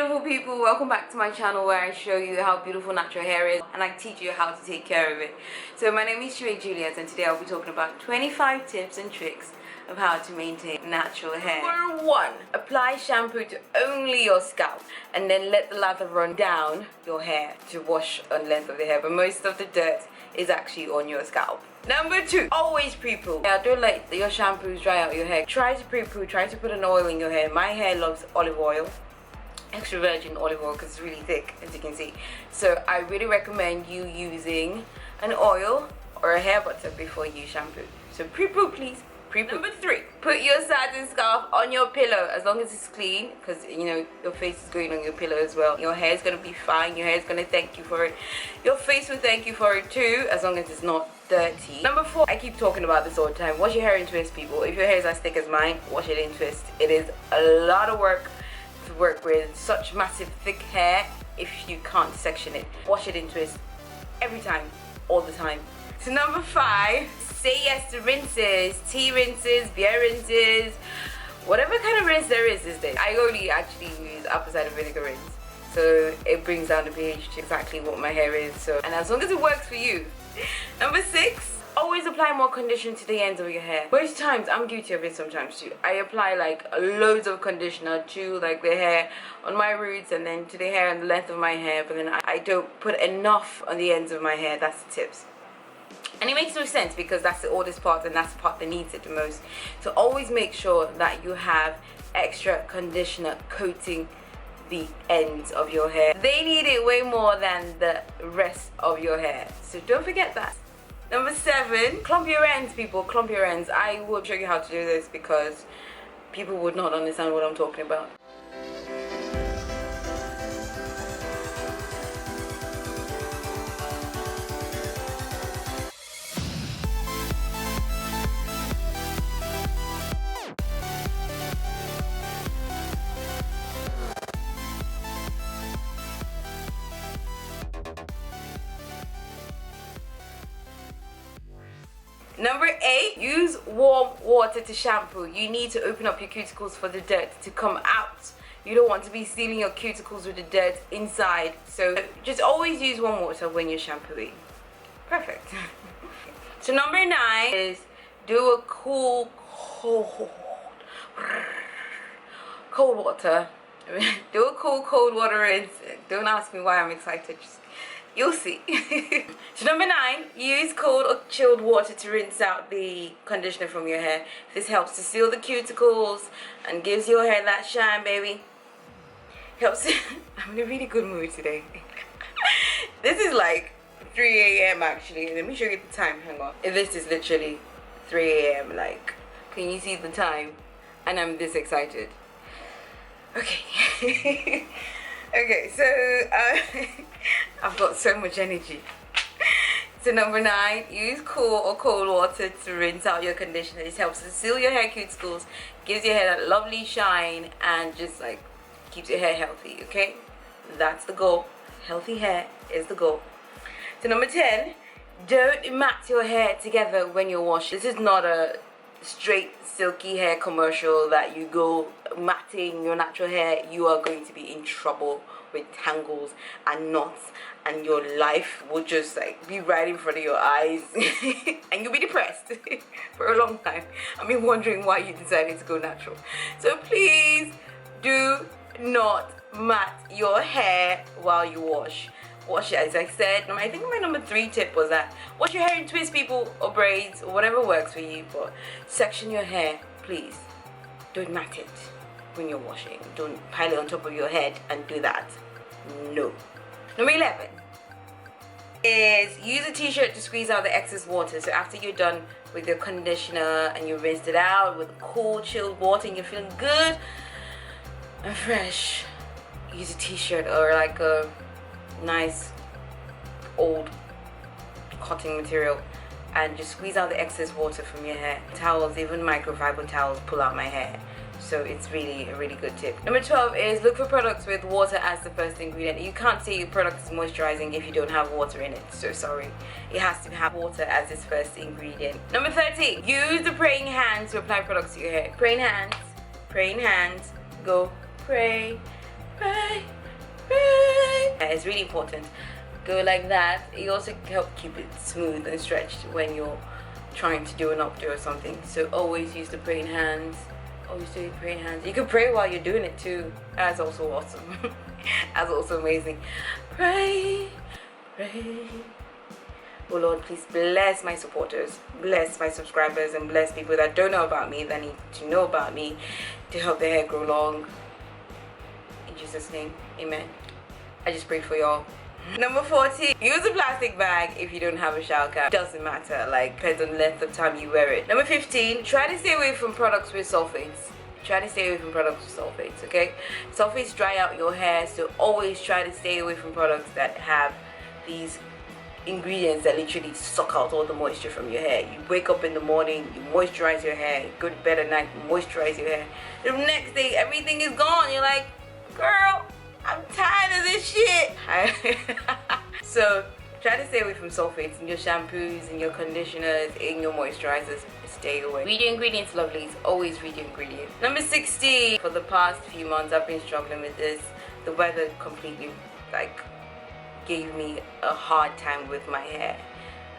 beautiful people, welcome back to my channel where I show you how beautiful natural hair is and I teach you how to take care of it. So my name is Juliet and today I'll be talking about 25 tips and tricks of how to maintain natural hair. Number 1, apply shampoo to only your scalp and then let the lather run down your hair to wash on the length of the hair, but most of the dirt is actually on your scalp. Number 2, always pre-poo. Don't let your shampoos dry out your hair. Try to pre-poo, try to put an oil in your hair. My hair loves olive oil, extra virgin olive oil, because it's really thick, as you can see. So I really recommend you using an oil or a hair butter before you shampoo. So pre-poo, please. Pre-poo. Number 3, put your satin scarf on your pillow as long as it's clean, because you know your face is going on your pillow as well. Your hair is going to be fine. Your hair is going to thank you for it. Your face will thank you for it too, as long as it's not dirty. Number 4, I keep talking about this all the time. Wash your hair in twist, people. If your hair is as thick as mine, wash it in twist. It is a lot of work to work with such massive thick hair if you can't section it. Wash it in twist every time, all the time. So number 5, say yes to rinses, tea rinses, beer rinses, whatever kind of rinse there is these days. I only actually use apple cider vinegar rinse, so it brings down the pH to exactly what my hair is. So, and as long as it works for you. Number 6, always apply more conditioner to the ends of your hair. Most times, I'm guilty of it sometimes too. I apply like loads of conditioner to like the hair on my roots and then to the hair and the length of my hair, but then I don't put enough on the ends of my hair. That's the tips. And it makes no sense because that's the oldest part and that's the part that needs it the most. So always make sure that you have extra conditioner coating the ends of your hair. They need it way more than the rest of your hair. So don't forget that. Number 7, clump your ends, people. Clump your ends. I will show you how to do this because people would not understand what I'm talking about. Number 8, use warm water to shampoo. You need to open up your cuticles for the dirt to come out. You don't want to be sealing your cuticles with the dirt inside. So just always use warm water when you're shampooing. Perfect. So number 9 is do a cold water. Do a cold water rinse. Don't ask me why I'm excited. You'll see. So number 9, use cold or chilled water to rinse out the conditioner from your hair. This helps to seal the cuticles and gives your hair that shine, baby. Helps. I'm in a really good mood today. This is like 3 a.m. actually. Let me show you the time. Hang on. This is literally 3 a.m. Like, can you see the time? And I'm this excited. Okay. Okay, so I've got so much energy. So number 9, use cool or cold water to rinse out your conditioner. This helps to seal your hair cuticles, gives your hair that lovely shine, and just like keeps your hair healthy, okay? That's the goal. Healthy hair is the goal. So number 10, don't mat your hair together when you're washing. This is not a straight silky hair commercial that you go matting your natural hair. You are going to be in trouble with tangles and knots, and your life will just like be right in front of your eyes and you'll be depressed for a long time. I mean, wondering why you decided to go natural. So please do not mat your hair while you wash. Wash it, as I said. I think my number 3 tip was that wash your hair in twist, people, or braids, or whatever works for you, but section your hair, please. Don't mat it when you're washing. Don't pile it on top of your head and do that. No. Number 11 is use a t-shirt to squeeze out the excess water. So after you're done with your conditioner and you rinsed it out with cool chilled water and you're feeling good and fresh, use a t-shirt or like a nice old cotton material and just squeeze out the excess water from your hair. Towels, even microfiber towels, pull out my hair. So it's really a really good tip. Number 12 is look for products with water as the first ingredient. You can't say your product is moisturizing if you don't have water in it. So sorry. It has to have water as its first ingredient. Number 13, use the praying hands to apply products to your hair. Praying hands, go pray. right, right. It's really important. Go like that. It also helps keep it smooth and stretched when you're trying to do an updo or something. So always use the praying hands. Always do your praying hands. You can pray while you're doing it too. That's also awesome. That's also amazing. Pray, pray. Oh Lord, please bless my supporters, bless my subscribers, and bless people that don't know about me, that need to know about me to help their hair grow long. In Jesus' name, amen. I just pray for y'all. Number 14, use a plastic bag if you don't have a shower cap. Doesn't matter, like, depends on the length of time you wear it. Number 15, try to stay away from products with sulfates. Try to stay away from products with sulfates, okay? Sulfates dry out your hair, so always try to stay away from products that have these ingredients that literally suck out all the moisture from your hair. You wake up in the morning, you moisturize your hair, you go to bed at night, you moisturize your hair. The next day, everything is gone. You're like, girl, I'm tired of this shit. So try to stay away from sulfates in your shampoos, in your conditioners, in your moisturizers. Stay away. Read your ingredients, lovelies. Always read your ingredients. Number 16. For the past few months, I've been struggling with this. The weather completely, like, gave me a hard time with my hair.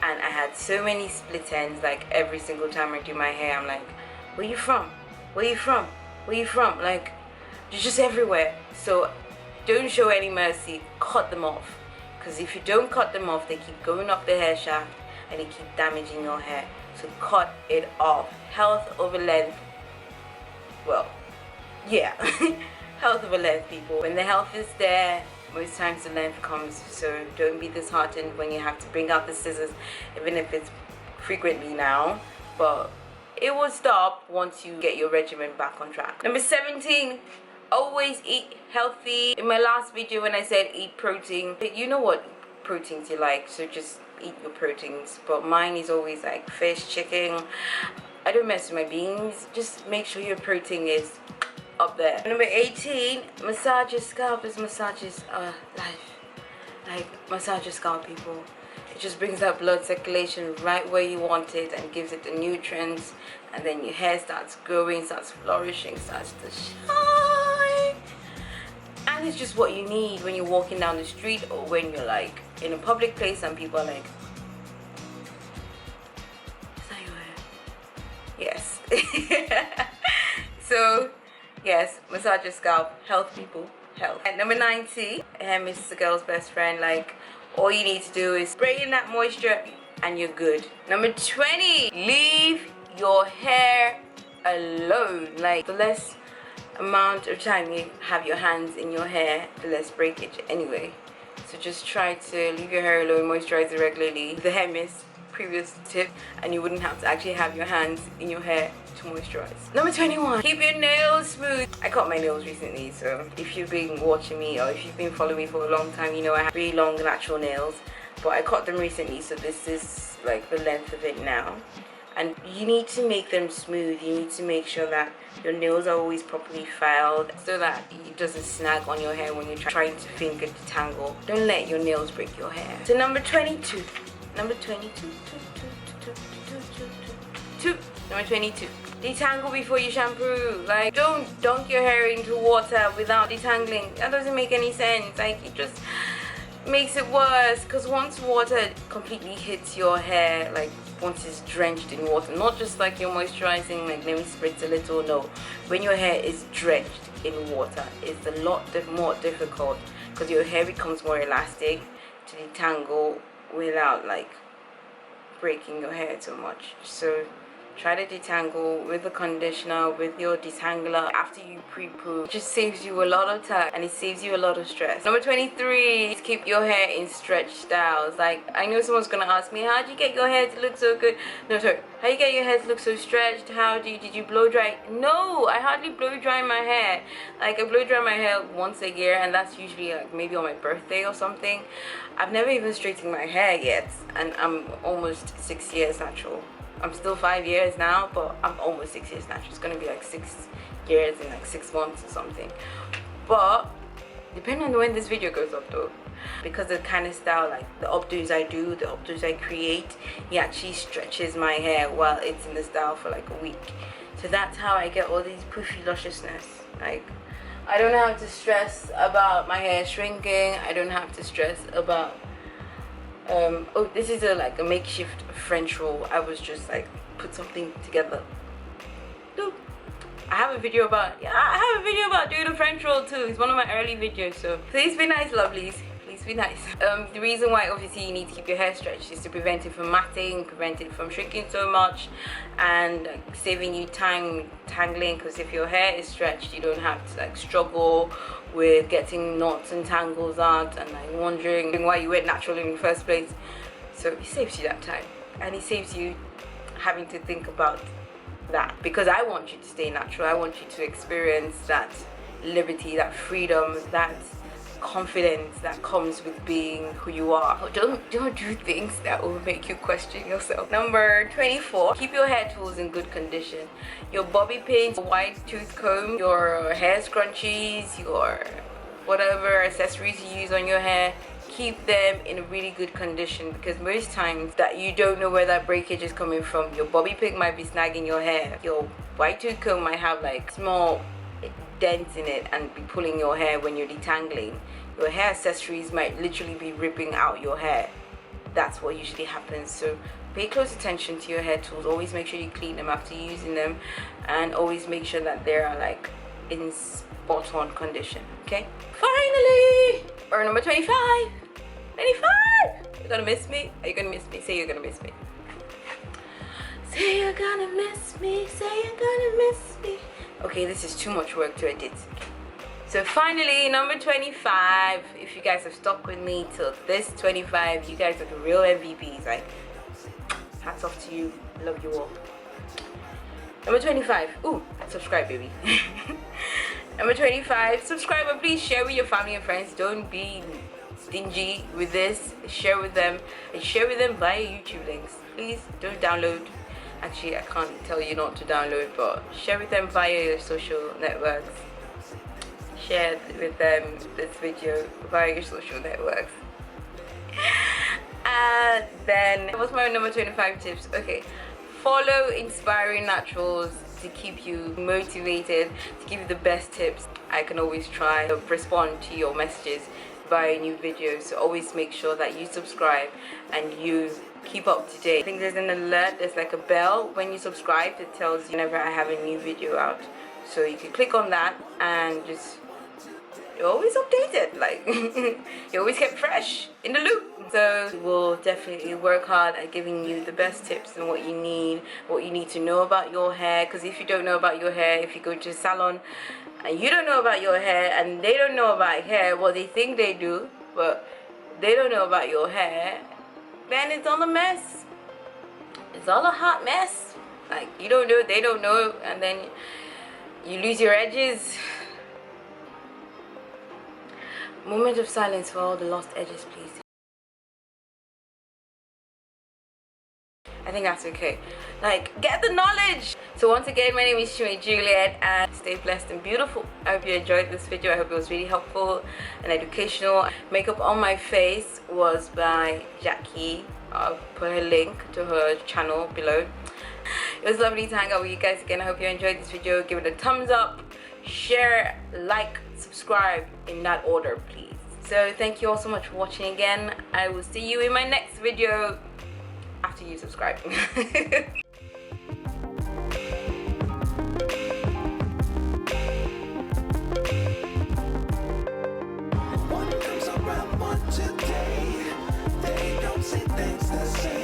And I had so many split ends. Like, every single time I do my hair, I'm like, where you from? Where you from? Where you from? Like, just everywhere. So don't show any mercy. Cut them off. Because if you don't cut them off, they keep going up the hair shaft and they keep damaging your hair. So cut it off. Health over length. Well, yeah. Health over length, people. When the health is there, most times the length comes. So don't be disheartened when you have to bring out the scissors, even if it's frequently now. But it will stop once you get your regimen back on track. Number 17. Always eat healthy. In my last video when I said eat protein, you know what proteins you like, so just eat your proteins. But mine is always like fish, chicken. I don't mess with my beans. Just make sure your protein is up there. Number 18, massage your scalp as massages life. Like, massage your scalp, people. It just brings that blood circulation right where you want it and gives it the nutrients, and then your hair starts growing, starts flourishing, starts to shine. And it's just what you need when you're walking down the street or when you're like in a public place and people are like, is that your hair? Yes. So yes, massage your scalp. Health, people. Health. At number 90, hair mist is a girl's best friend. Like, all you need to do is spray in that moisture and you're good. Number 20, leave your hair alone. Like, the less amount of time you have your hands in your hair, the less breakage anyway. So just try to leave your hair alone, moisturize it regularly. The hair mist, previous tip, and you wouldn't have to actually have your hands in your hair to moisturize. Number 21, keep your nails smooth. I cut my nails recently, so if you've been watching me or if you've been following me for a long time, you know I have really long natural nails, but I cut them recently, so this is like the length of it now. And you need to make them smooth. You need to make sure that your nails are always properly filed so that it doesn't snag on your hair when you're trying to finger detangle. Don't let your nails break your hair. So number 22. Number 22. Number 22. Detangle before you shampoo. Like, don't dunk your hair into water without detangling. That doesn't make any sense. Like, it just makes it worse, because once water completely hits your hair, like once it's drenched in water, not just like you're moisturizing, like let me spritz a little, no, when your hair is drenched in water, it's a lot more difficult because your hair becomes more elastic to detangle without like breaking your hair too much. So try to detangle with the conditioner, with your detangler after you pre-poo. It just saves you a lot of time and it saves you a lot of stress. Number 23 is keep your hair in stretch styles. Like, I know someone's gonna ask me, how do you get your hair to look so good? No, sorry, how do you get your hair to look so stretched? Did you blow dry? No, I hardly blow dry my hair. Like, I blow dry my hair once a year, and that's usually like maybe on my birthday or something. I've never even straightened my hair yet, and I'm almost 6 years natural. I'm still 5 years now, but I'm almost 6 years natural. It's gonna be like 6 years in like 6 months or something. But depending on when this video goes up though, because the kind of style, like the updos I do, the updos I create, he actually stretches my hair while it's in the style for like a week. So So that's how I get all these poofy lusciousness. Like, I don't have to stress about my hair shrinking. I don't have to stress about oh, this is like a makeshift French roll. I was just like put something together. Look, I have a video about doing a French roll too. It's one of my early videos, so please be nice, lovelies. Please be nice. The reason why obviously you need to keep your hair stretched is to prevent it from matting, prevent it from shrinking so much, and saving you time tangling, because if your hair is stretched you don't have to like struggle with getting knots and tangles out and like wondering why you went natural in the first place. So it saves you that time, and it saves you having to think about that, because I want you to stay natural. I want you to experience that liberty, that freedom, that confidence that comes with being who you are. Don't do things that will make you question yourself. Number 24, keep your hair tools in good condition. Your bobby pins, wide tooth comb, your hair scrunchies, your whatever accessories you use on your hair, keep them in really good condition, because most times that you don't know where that breakage is coming from. Your bobby pin might be snagging your hair. Your wide tooth comb might have like small dents in it and be pulling your hair when you're detangling. Your hair accessories might literally be ripping out your hair. That's what usually happens. So pay close attention to your hair tools. Always make sure you clean them after using them, and always make sure that they are like in spot on condition. Okay, finally, or number 25. You're gonna miss me. Are you gonna miss me? Say you're gonna miss me. Say you're gonna miss me. Say you're gonna miss me. Okay, this is too much work to edit. So finally, number 25. If you guys have stuck with me till this 25, you guys are the real MVPs. Like, hats off to you. Love you all. Number 25. Ooh, subscribe, baby. Number 25. Subscribe, and please share with your family and friends. Don't be stingy with this. Share with them, and share with them via YouTube links. Please don't download. Actually, I can't tell you not to download, but share with them via your social networks. Share with them this video via your social networks. And then, what's my number 25 tips? Okay, follow inspiring naturals to keep you motivated, to give you the best tips. I can always try to respond to your messages via new videos, so always make sure that you subscribe and you keep up to date. I think there's an alert, there's like a bell when you subscribe that tells you whenever I have a new video out, so you can click on that and just, you're always updated, like you always get fresh in the loop. So we'll definitely work hard at giving you the best tips and what you need to know about your hair, because if you don't know about your hair, if you go to a salon and you don't know about your hair and they don't know about hair, well, they think they do, but they don't know about your hair, then it's all a mess. It's all a hot mess. Like, you don't know, they don't know, and then you lose your edges. Moment of silence for all the lost edges, please. I think that's okay. Like, get the knowledge. So once again, my name is Juliet, and stay blessed and beautiful. I hope you enjoyed this video. I hope it was really helpful and educational. Makeup on my face was by Jackie. I'll put her link to her channel below. It was lovely to hang out with you guys again. I hope you enjoyed this video. Give it a thumbs up, share, like, subscribe in that order, please. So thank you all so much for watching again. I will see you in my next video after you subscribe. One comes around one today. They don't say things the same.